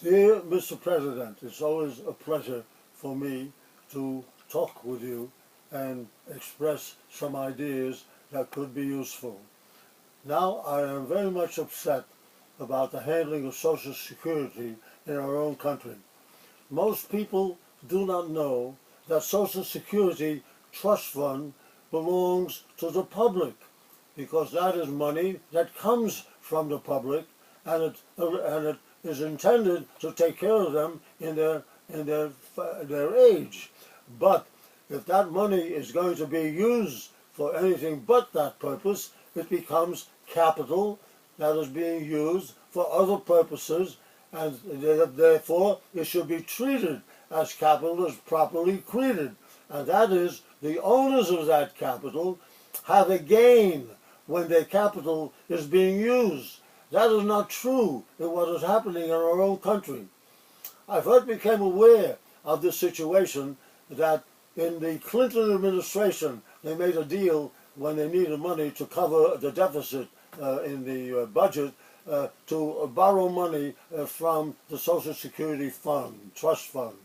Dear Mr. President, it's always a pleasure for me to talk with you and express some ideas that could be useful. Now, I am very much upset about the handling of Social Security in our own country. Most people do not know that Social Security Trust Fund belongs to the public, because that is money that comes from the public, and it is intended to take care of them in their age. But if that money is going to be used for anything but that purpose, it becomes capital that is being used for other purposes, and therefore it should be treated as capital as properly treated. And that is, the owners of that capital have a gain when their capital is being used. That is not true in what is happening in our own country. I first became aware of this situation that in the Clinton administration they made a deal when they needed money to cover the deficit in the budget to borrow money from the Social Security Fund, Trust Fund.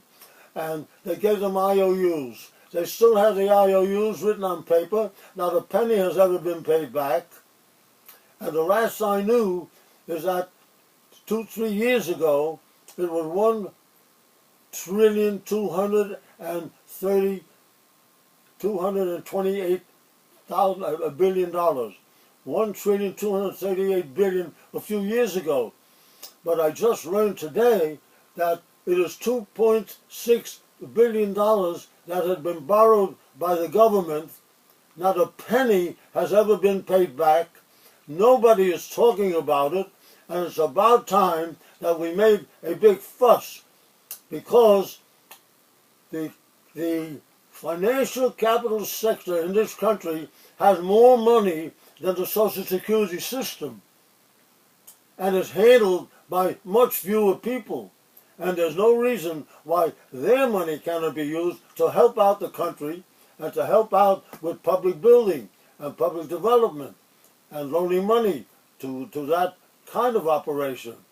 And they gave them IOUs. They still have the IOUs written on paper. Not a penny has ever been paid back. And the last I knew is that 2-3 years ago, it was $1,228,000,000,000. $1,238 billion a few years ago. But I just learned today that it is $2.6 billion that had been borrowed by the government. Not a penny has ever been paid back. Nobody is talking about it, and it's about time that we made a big fuss, because the financial capital sector in this country has more money than the Social Security system, and is handled by much fewer people. And there's no reason why their money cannot be used to help out the country and to help out with public building and public development and loaning money to that kind of operation.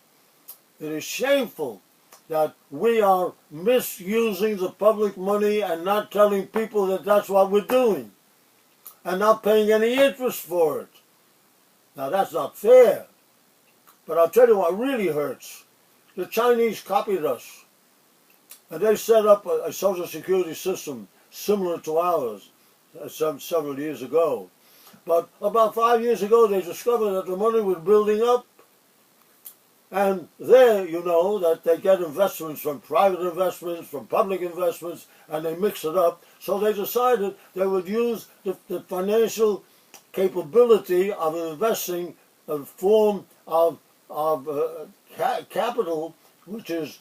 It is shameful that we are misusing the public money and not telling people that that's what we're doing, and not paying any interest for it. Now that's not fair. But I'll tell you what really hurts. The Chinese copied us, and they set up a Social Security system similar to ours several years ago. But about 5 years ago, they discovered that the money was building up. And there, you know, that they get investments from private investments, from public investments, and they mix it up. So they decided they would use the financial capability of investing a form of capital, which is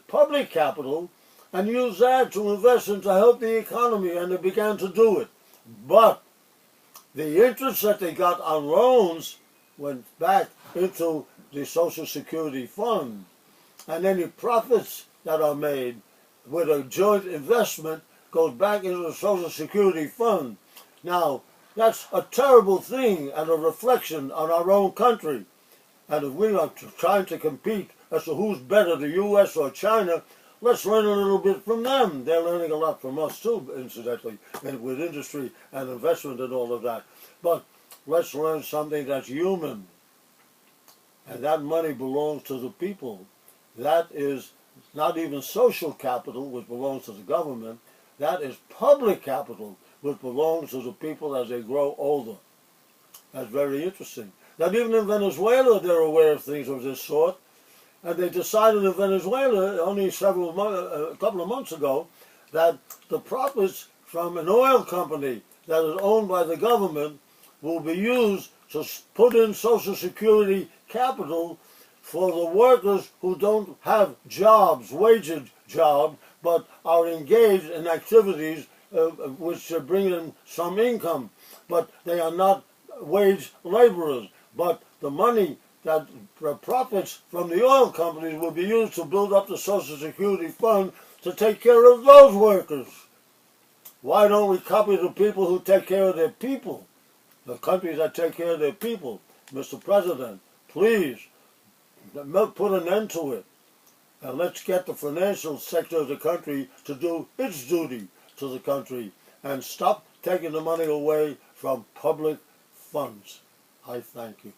public capital, and use that to invest and to help the economy, and they began to do it. But the interest that they got on loans went back into the Social Security Fund, and any profits that are made with a joint investment goes back into the Social Security Fund. Now, that's a terrible thing and a reflection on our own country. And if we are trying to compete as to who's better, the U.S. or China, let's learn a little bit from them. They're learning a lot from us too, incidentally, and with industry and investment and all of that. But let's learn something that's human. And that money belongs to the people. That is not even social capital, which belongs to the government. That is public capital, which belongs to the people as they grow older. That's very interesting. That even in Venezuela, they're aware of things of this sort. And they decided in Venezuela only a couple of months ago that the profits from an oil company that is owned by the government will be used to put in Social Security capital for the workers who don't have jobs, waged jobs, but are engaged in activities which bring in some income. But they are not wage laborers. But the money that profits from the oil companies will be used to build up the Social Security Fund to take care of those workers. Why don't we copy the people who take care of their people? The countries that take care of their people. Mr. President, please, put an end to it. And let's get the financial sector of the country to do its duty to the country and stop taking the money away from public funds. I thank you.